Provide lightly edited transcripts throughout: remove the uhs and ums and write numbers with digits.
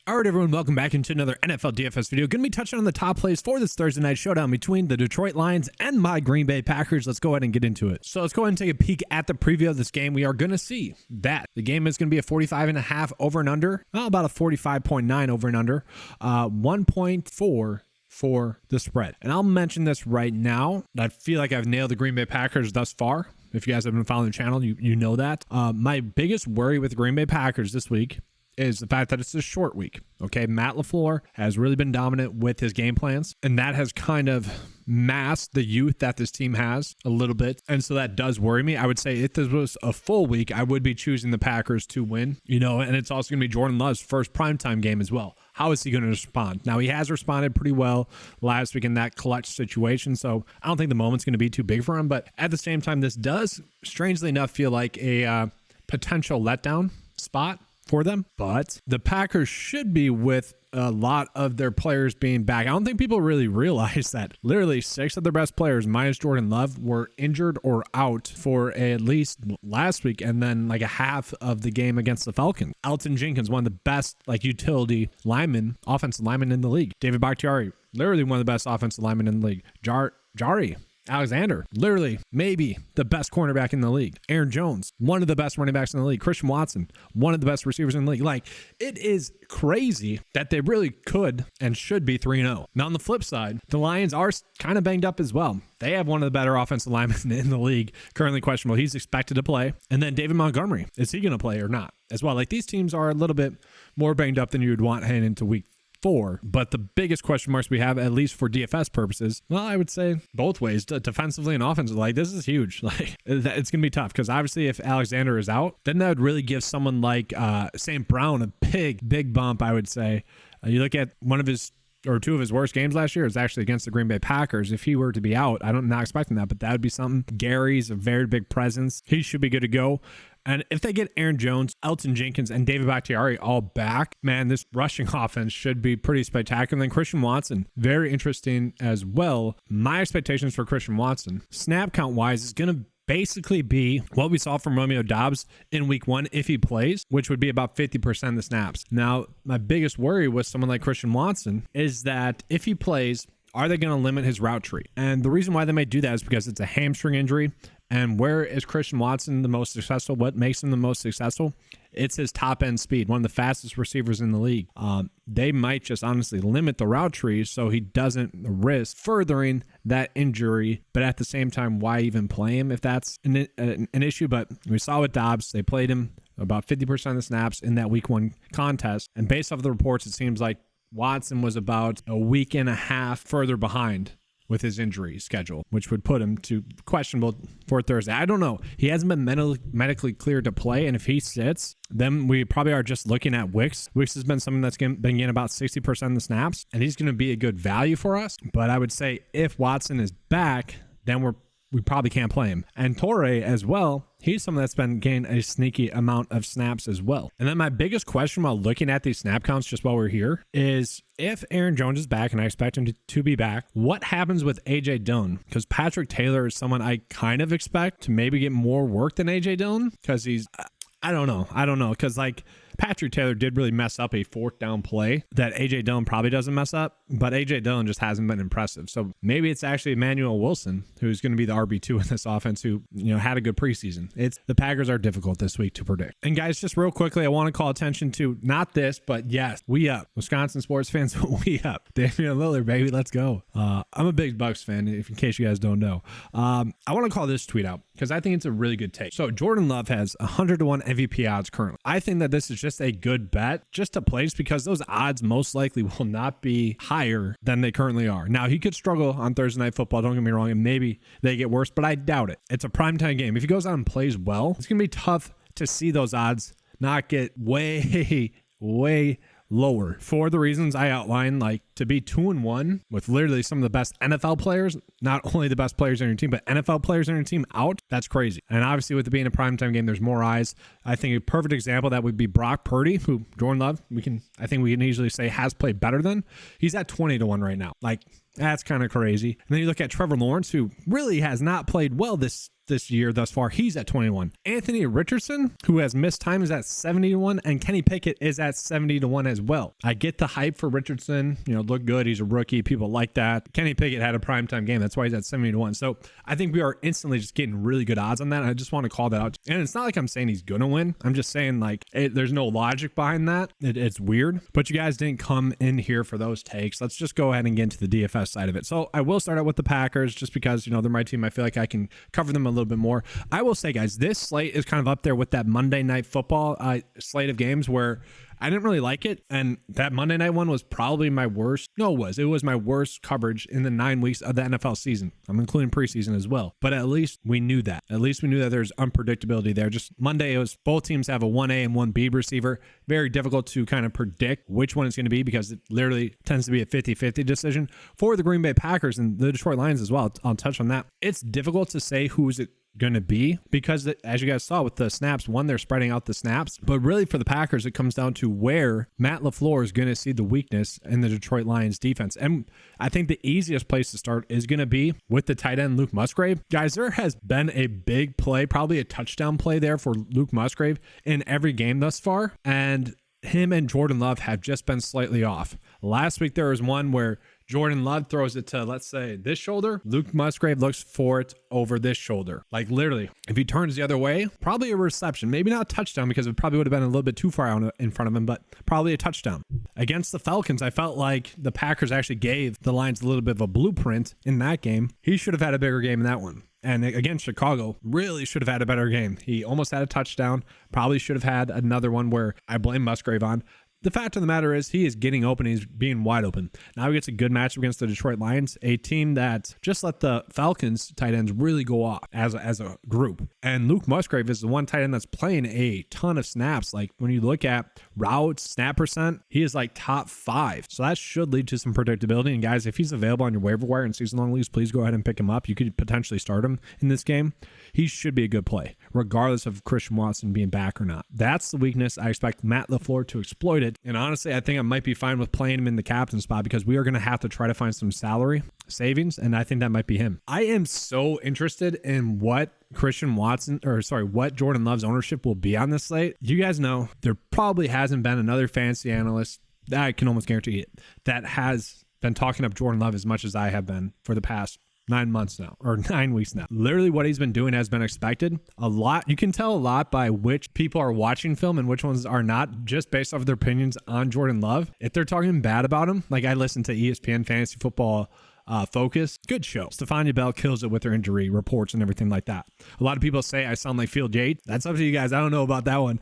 All right, everyone, welcome back into another NFL DFS video. Going to be touching on the top plays for this Thursday night showdown between the Detroit Lions and my Green Bay Packers. Let's go ahead and get into it. So let's go ahead and take a peek at the preview of this game. We are going to see that the game is going to be a 45.5 over and under, about a 45.9 over and under, 1.4 for the spread. And I'll mention this right now. I feel like I've nailed the Green Bay Packers thus far. If you guys have been following the channel, you know that. My biggest worry with the Green Bay Packers this week is the fact that it's a short week. Okay, Matt LaFleur has really been dominant with his game plans, and that has kind of masked the youth that this team has a little bit, and so that does worry me. I would say if this was a full week, I would be choosing the Packers to win, and it's also going to be Jordan Love's first primetime game as well. How is he going to respond? Now, he has responded pretty well last week in that clutch situation, so I don't think the moment's going to be too big for him, but at the same time, this does, strangely enough, feel like a potential letdown spot for them, but the Packers should be with a lot of their players being back. I don't think people really realize that literally 6 of their best players minus Jordan Love were injured or out for at least last week, and then like a half of the game against the Falcons. Elgton Jenkins, one of the best utility linemen, offensive linemen in the league. David Bakhtiari, literally one of the best offensive linemen in the league. Jari Alexander, literally maybe the best cornerback in the league. Aaron Jones, one of the best running backs in the league. Christian Watson, one of the best receivers in the league. Like, it is crazy that they really could and should be 3-0. Now, on the flip side, the Lions are kind of banged up as well. They have one of the better offensive linemen in the league, currently questionable. He's expected to play. And then David Montgomery, is he going to play or not as well? Like, these teams are a little bit more banged up than you would want heading into week 4, but the biggest question marks we have, at least for DFS purposes, well, I would say both ways, defensively and offensively. Like, this is huge. Like, it's gonna be tough because obviously if Alexander is out, then that would really give someone like St. Brown a big bump, I would say. You look at one of his or 2 of his worst games last year is actually against the Green Bay Packers. If he were to be out, I'm not expecting that, but that would be something. Gary's a very big presence. He should be good to go. And if they get Aaron Jones, Elgton Jenkins, and David Bakhtiari all back, man, this rushing offense should be pretty spectacular. And then Christian Watson, very interesting as well. My expectations for Christian Watson, snap count wise, is going to basically be what we saw from Romeo Doubs in week 1 if he plays, which would be about 50% of the snaps. Now, my biggest worry with someone like Christian Watson is that if he plays, are they going to limit his route tree? And the reason why they might do that is because it's a hamstring injury. And where is Christian Watson the most successful? What makes him the most successful? It's his top end speed, one of the fastest receivers in the league. They might just honestly limit the route tree so he doesn't risk furthering that injury. But at the same time, why even play him if that's an issue? But we saw with Dobbs, they played him about 50% of the snaps in that week 1 contest. And based off the reports, it seems like Watson was about a week and a half further behind with his injury schedule, which would put him to questionable for Thursday. I don't know. He hasn't been medically cleared to play, and if he sits, then we probably are just looking at Wicks. Wicks has been someone that's been getting about 60% of the snaps, and he's going to be a good value for us. But I would say if Watson is back, then we probably can't play him. And Torre as well, he's someone that's been getting a sneaky amount of snaps as well. And then my biggest question while looking at these snap counts just while we're here is if Aaron Jones is back, and I expect him to be back, what happens with A.J. Dillon? Because Patrick Taylor is someone I kind of expect to maybe get more work than A.J. Dillon because he's, I don't know. Because like Patrick Taylor did really mess up a 4th down play that A.J. Dillon probably doesn't mess up, but A.J. Dillon just hasn't been impressive. So maybe it's actually Emmanuel Wilson who's going to be the RB2 in this offense who, had a good preseason. The Packers are difficult this week to predict. And guys, just real quickly, I want to call attention to not this, but yes, we up. Wisconsin sports fans, we up. Damian Lillard, baby, let's go. I'm a big Bucks fan, in case you guys don't know. I want to call this tweet out because I think it's a really good take. So Jordan Love has 100-1 MVP odds currently. I think that this is just a good bet just to place because those odds most likely will not be higher than they currently are. Now, he could struggle on Thursday Night Football, don't get me wrong, and maybe they get worse, but I doubt it. It's a primetime game. If he goes out and plays well, it's going to be tough to see those odds not get way lower for the reasons I outlined, like to be 2-1 with literally some of the best NFL players, not only the best players on your team, but NFL players on your team out. That's crazy. And obviously with it being a primetime game, there's more eyes. I think a perfect example that would be Brock Purdy, who Jordan Love, I think we can easily say has played better than. He's at 20-1 right now. Like, that's kind of crazy. And then you look at Trevor Lawrence, who really has not played well this this year thus far, he's at 21. Anthony Richardson, who has missed time, is at 70-1, and Kenny Pickett is at 70-1 as well. I get the hype for Richardson, look good. He's a rookie. People like that. Kenny Pickett had a primetime game. That's why he's at 70-1. So I think we are instantly just getting really good odds on that. I just want to call that out. And it's not like I'm saying he's going to win. I'm just saying there's no logic behind that. It's weird, but you guys didn't come in here for those takes. Let's just go ahead and get into the DFS side of it. So I will start out with the Packers just because, they're my team. I feel like I can cover them a little bit more. I will say, guys, this slate is kind of up there with that Monday Night Football slate of games where I didn't really like it. And that Monday night one was probably my worst. No, it was my worst coverage in the 9 weeks of the NFL season. I'm including preseason as well. But at least we knew that. At least we knew that there's unpredictability there. Just Monday, it was both teams have a 1A and 1B receiver. Very difficult to kind of predict which one it's going to be because it literally tends to be a 50-50 decision for the Green Bay Packers and the Detroit Lions as well. I'll touch on that. It's difficult to say who's it going to be because as you guys saw with the snaps, one, they're spreading out the snaps, but really for the Packers, it comes down to where Matt LaFleur is going to see the weakness in the Detroit Lions defense. And I think the easiest place to start is going to be with the tight end, Luke Musgrave. Guys, there has been a big play, probably a touchdown play there for Luke Musgrave in every game thus far. And him and Jordan Love have just been slightly off. Last week, there was one where Jordan Love throws it to, let's say, this shoulder. Luke Musgrave looks for it over this shoulder. Like literally, if he turns the other way, probably a reception. Maybe not a touchdown because it probably would have been a little bit too far out in front of him, but probably a touchdown. Against the Falcons, I felt like the Packers actually gave the Lions a little bit of a blueprint in that game. He should have had a bigger game in that one. And against Chicago, really should have had a better game. He almost had a touchdown. Probably should have had another one where I blame Musgrave on. The fact of the matter is he is getting open. He's being wide open. Now he gets a good matchup against the Detroit Lions, a team that just let the Falcons tight ends really go off as a group. And Luke Musgrave is the one tight end that's playing a ton of snaps. Like when you look at routes, snap percent, he is like top 5. So that should lead to some predictability. And guys, if he's available on your waiver wire in season-long leagues, please go ahead and pick him up. You could potentially start him in this game. He should be a good play, regardless of Christian Watson being back or not. That's the weakness. I expect Matt LaFleur to exploit it. And honestly, I think I might be fine with playing him in the captain spot because we are going to have to try to find some salary savings, and I think that might be him. I am so interested in what what Jordan Love's ownership will be on this slate. You guys know there probably hasn't been another fantasy analyst, I can almost guarantee it, that has been talking up Jordan Love as much as I have been for the past 9 months now, or 9 weeks now. Literally what he's been doing has been expected. A lot. You can tell a lot by which people are watching film and which ones are not, just based off of their opinions on Jordan Love. If they're talking bad about him, like I listen to ESPN Fantasy Football Focus, good show. Stephania Bell kills it with her injury reports and everything like that. A lot of people say I sound like Field Yates. That's up to you guys. I don't know about that one.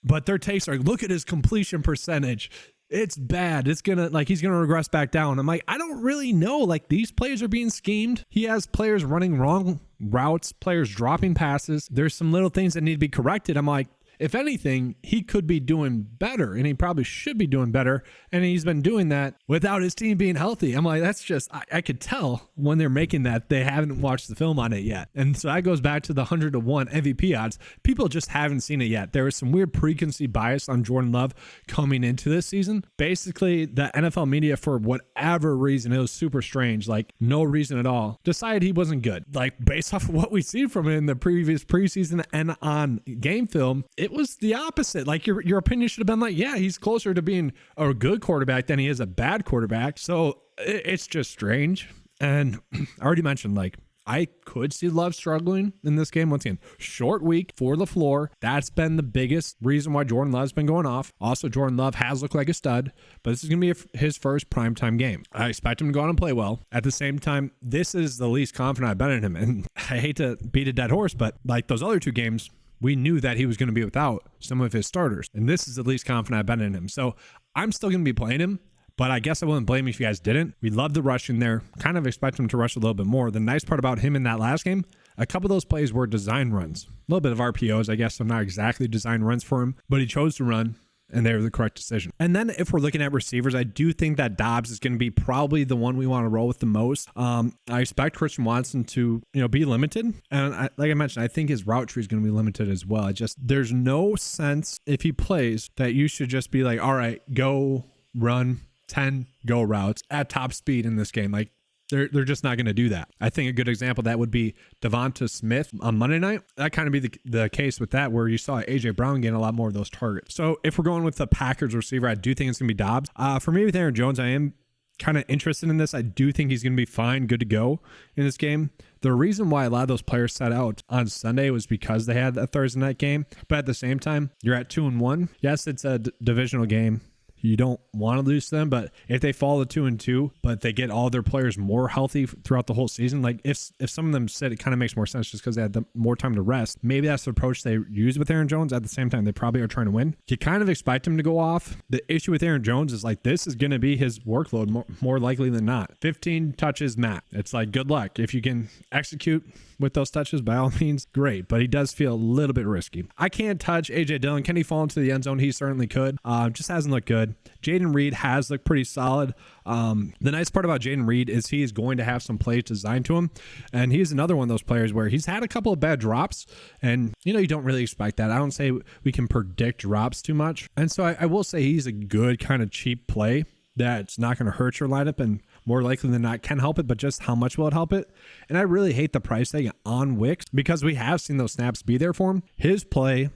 But their takes are, look at his completion percentage. It's bad. He's going to regress back down. I'm like, I don't really know. Like, these players are being schemed. He has players running wrong routes, players dropping passes. There's some little things that need to be corrected. I'm like, if anything, he could be doing better, and he probably should be doing better. And he's been doing that without his team being healthy. I'm like, that's just, I could tell when they're making that they haven't watched the film on it yet. And so that goes back to the 100-1 MVP odds. People just haven't seen it yet. There was some weird preconceived bias on Jordan Love coming into this season. Basically, the NFL media, for whatever reason, it was super strange, like no reason at all, decided he wasn't good. Like, based off of what we see from him in the previous preseason and on game film, it was the opposite. Like your opinion should have been like, yeah, he's closer to being a good quarterback than he is a bad quarterback. So it's just strange. And I already mentioned, like, I could see Love struggling in this game. Once again, short week for LaFleur. That's been the biggest reason why Jordan Love's been going off. Also, Jordan Love has looked like a stud, but this is going to be his first primetime game. I expect him to go out and play well. At the same time, this is the least confident I've been in him. And I hate to beat a dead horse, but like those other two games, we knew that he was going to be without some of his starters. And this is the least confident I've been in him. So I'm still going to be playing him, but I guess I wouldn't blame you if you guys didn't. We love the rush in there. Kind of expect him to rush a little bit more. The nice part about him in that last game, a couple of those plays were design runs. A little bit of RPOs, I guess. So not exactly design runs for him, but he chose to run, and they were the correct decision. And then if we're looking at receivers, I do think that Dobbs is going to be probably the one we want to roll with the most. I expect Christian Watson to, be limited. And like I mentioned, I think his route tree is going to be limited as well. There's no sense if he plays that you should just be like, all right, go run 10 go routes at top speed in this game. Like, They're just not going to do that. I think a good example of that would be Devonta Smith on Monday night. That kind of be the case with that, where you saw AJ Brown getting a lot more of those targets. So if we're going with the Packers receiver, I do think it's going to be Dobbs. For me with Aaron Jones, I am kind of interested in this. I do think he's going to be fine, good to go in this game. The reason why a lot of those players sat out on Sunday was because they had a Thursday night game. But at the same time, you're at 2-1. Yes, it's a divisional game. You don't want to lose to them, but if they fall to 2-2, but they get all their players more healthy throughout the whole season, like if some of them sit, it kind of makes more sense just because they had more time to rest. Maybe that's the approach they use with Aaron Jones. At the same time, they probably are trying to win. You kind of expect him to go off. The issue with Aaron Jones is like, this is going to be his workload more likely than not. 15 touches, Matt. It's like, good luck. If you can execute with those touches, by all means, great. But he does feel a little bit risky. I can't touch AJ Dillon. Can he fall into the end zone? He certainly could. Just hasn't looked good. Jaden Reed has looked pretty solid. The nice part about Jaden Reed is he is going to have some plays designed to him. And he's another one of those players where he's had a couple of bad drops. And, you don't really expect that. I don't say we can predict drops too much. And so I will say he's a good kind of cheap play that's not going to hurt your lineup and more likely than not can help it, but just how much will it help it? And I really hate the price tag on Wicks because we have seen those snaps be there for him. His playing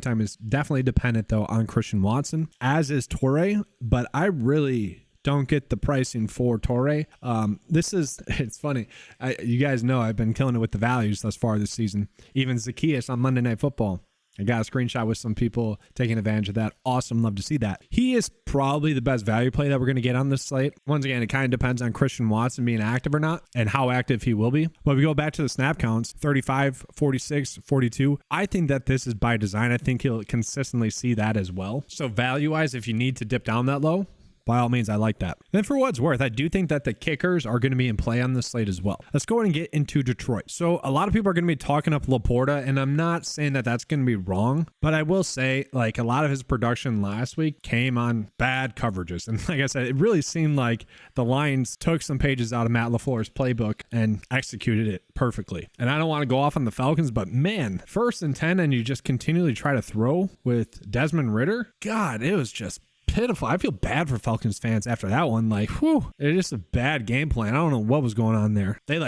time is definitely dependent though on Christian Watson, as is Torrey, but I really don't get the pricing for Torrey. It's funny. You guys know I've been killing it with the values thus far this season. Even Zacchaeus on Monday Night Football. I got a screenshot with some people taking advantage of that. Awesome. Love to see that. He is probably the best value play that we're going to get on this slate. Once again, it kind of depends on Christian Watson being active or not and how active he will be. But if we go back to the snap counts, 35, 46, 42, I think that this is by design. I think he'll consistently see that as well. So value-wise, if you need to dip down that low, by all means, I like that. Then for what it's worth, I do think that the kickers are going to be in play on this slate as well. Let's go ahead and get into Detroit. So a lot of people are going to be talking up Laporta, and I'm not saying that that's going to be wrong, but I will say like a lot of his production last week came on bad coverages. And like I said, it really seemed like the Lions took some pages out of Matt LaFleur's playbook and executed it perfectly. And I don't want to go off on the Falcons, but man, 1st and 10, and you just continually try to throw with Desmond Ridder. God, it was just pitiful. I feel bad for Falcons fans after that one. Like, whew, it's just a bad game plan. I don't know what was going on there. They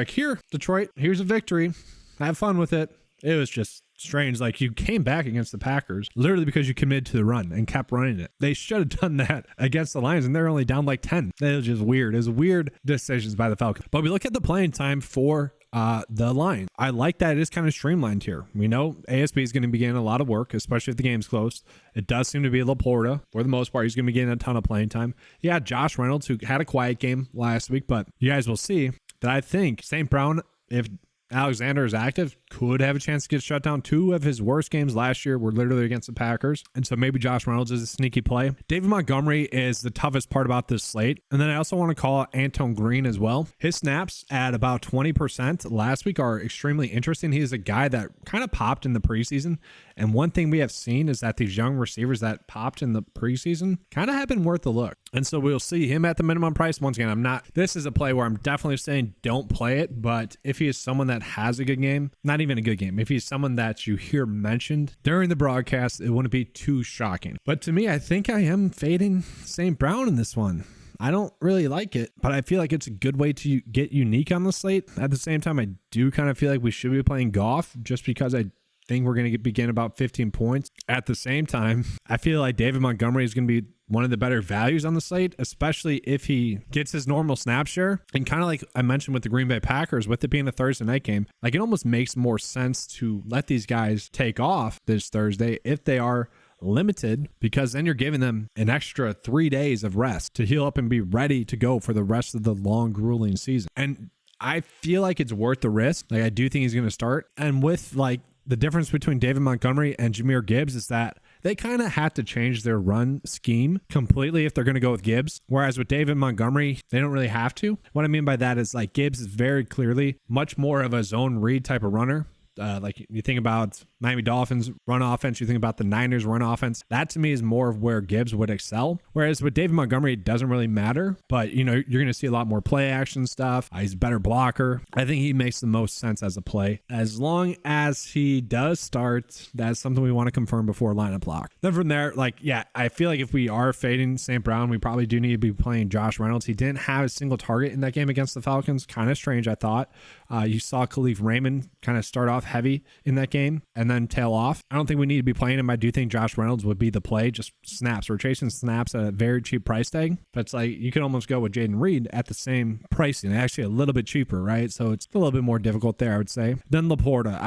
here, Detroit, here's a victory. Have fun with it. It was just strange. Like, you came back against the Packers literally because you committed to the run and kept running it. They should have done that against the Lions, and they're only down like 10. It was just weird. It was weird decisions by the Falcons. But we look at the playing time for the line. I like that it is kind of streamlined here. We know ASB is going to be getting a lot of work, especially if the game's close. It does seem to be Laporta. For the most part, he's going to be getting a ton of playing time. Yeah, Josh Reynolds, who had a quiet game last week, but you guys will see that I think St. Brown, if Alexander is active, could have a chance to get shut down. 2 of his worst games last year were literally against the Packers. And so maybe Josh Reynolds is a sneaky play. David Montgomery is the toughest part about this slate. And then I also want to call Anton Green as well. His snaps at about 20% last week are extremely interesting. He is a guy that kind of popped in the preseason. And one thing we have seen is that these young receivers that popped in the preseason kind of have been worth a look. And so we'll see him at the minimum price. Once again, this is a play where I'm definitely saying don't play it. But if he is someone that has a good game, not even a good game, if he's someone that you hear mentioned during the broadcast, it wouldn't be too shocking. But to me, I think I am fading St. Brown in this one. I don't really like it, but I feel like it's a good way to get unique on the slate. At the same time, I do kind of feel like we should be playing Goff just because I think we're going to begin about 15 points. At the same time, I feel like David Montgomery is going to be one of the better values on the slate, especially if he gets his normal snap share. And kind of like I mentioned with the Green Bay Packers, with it being a Thursday night game, like it almost makes more sense to let these guys take off this Thursday if they are limited, because then you're giving them an extra 3 days of rest to heal up and be ready to go for the rest of the long, grueling season. And I feel like it's worth the risk. Like I do think he's going to start. And with like the difference between David Montgomery and Jahmyr Gibbs is that they kind of had to change their run scheme completely if they're going to go with Gibbs. Whereas with David Montgomery, they don't really have to. What I mean by that is like Gibbs is very clearly much more of a zone read type of runner. Like you think about Miami Dolphins run offense, you think about the Niners run offense. That to me is more of where Gibbs would excel. Whereas with David Montgomery, it doesn't really matter, but you know, you're going to see a lot more play action stuff. He's a better blocker. I think he makes the most sense as a play. As long as he does start, that's something we want to confirm before lineup lock. Then from there, like, yeah, I feel like if we are fading St. Brown, we probably do need to be playing Josh Reynolds. He didn't have a single target in that game against the Falcons. Kind of strange, I thought. You saw Khalif Raymond kind of start off heavy in that game and then tail off. I don't think we need to be playing him. I do think Josh Reynolds would be the play, just snaps. We're chasing snaps at a very cheap price tag, but it's like you can almost go with Jaden Reed at the same pricing, actually a little bit cheaper, right? So it's a little bit more difficult there, I would say. Then Laporta,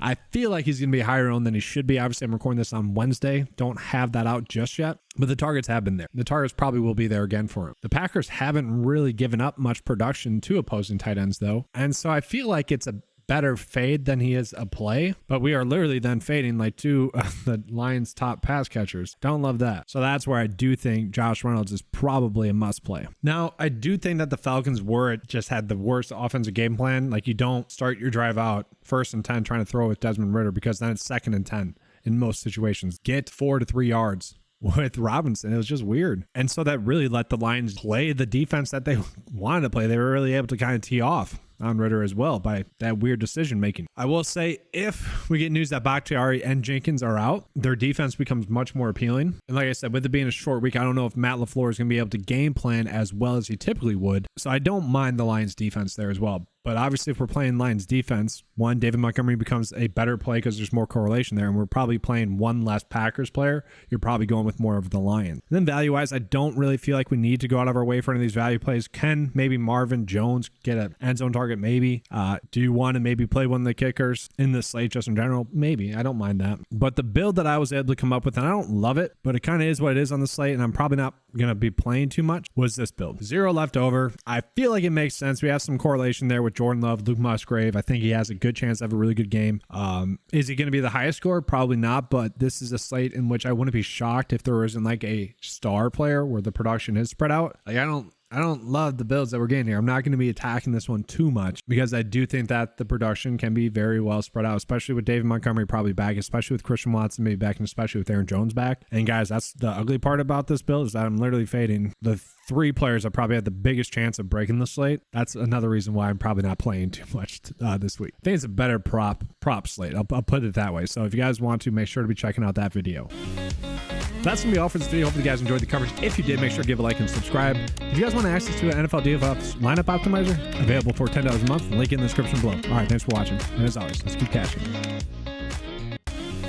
I feel like he's going to be higher owned than he should be. Obviously, I'm recording this on Wednesday. Don't have that out just yet, but the targets have been there. The targets probably will be there again for him. The Packers haven't really given up much production to opposing tight ends, though. And so I feel like it's a better fade than he is a play, but we are literally then fading like two of the Lions' top pass catchers. Don't love that. So that's where I do think Josh Reynolds is probably a must play. Now, I do think that the Falcons just had the worst offensive game plan. Like you don't start your drive out 1st and 10 trying to throw with Desmond Ridder, because then it's 2nd and 10 in most situations. Get 4 to 3 yards with Robinson. It was just weird. And so that really let the Lions play the defense that they wanted to play. They were really able to kind of tee off on Ridder as well by that weird decision making. I will say, if we get news that Bakhtiari and Jenkins are out, their defense becomes much more appealing. And like I said, with it being a short week, I don't know if Matt LaFleur is going to be able to game plan as well as he typically would. So I don't mind the Lions defense there as well. But obviously, if we're playing Lions defense, one, David Montgomery becomes a better play because there's more correlation there, and we're probably playing one less Packers player. You're probably going with more of the Lions. And then value-wise, I don't really feel like we need to go out of our way for any of these value plays. Can maybe Marvin Jones get an end zone target? Maybe. Do you want to maybe play one of the kickers in the slate just in general? Maybe. I don't mind that. But the build that I was able to come up with, and I don't love it, but it kind of is what it is on the slate, and I'm probably not going to be playing too much, was this build. 0 left over. I feel like it makes sense. We have some correlation there with Jordan Love, Luke Musgrave. I think he has a good chance to have a really good game. Is he going to be the highest score? Probably not, but this is a slate in which I wouldn't be shocked if there isn't like a star player where the production is spread out. Like I don't love the builds that we're getting here. I'm not going to be attacking this one too much because I do think that the production can be very well spread out, especially with David Montgomery probably back, especially with Christian Watson maybe back, and especially with Aaron Jones back. And guys, that's the ugly part about this build, is that I'm literally fading the 3 players that probably had the biggest chance of breaking the slate. That's another reason why I'm probably not playing too much this week. I think it's a better prop slate. I'll put it that way. So if you guys want to, make sure to be checking out that video. That's going to be all for this video. Hopefully you guys enjoyed the coverage. If you did, make sure to give a like and subscribe. If you guys want access to an NFL DFS lineup optimizer, available for $10 a month, link in the description below. All right, thanks for watching. And as always, let's keep cashing.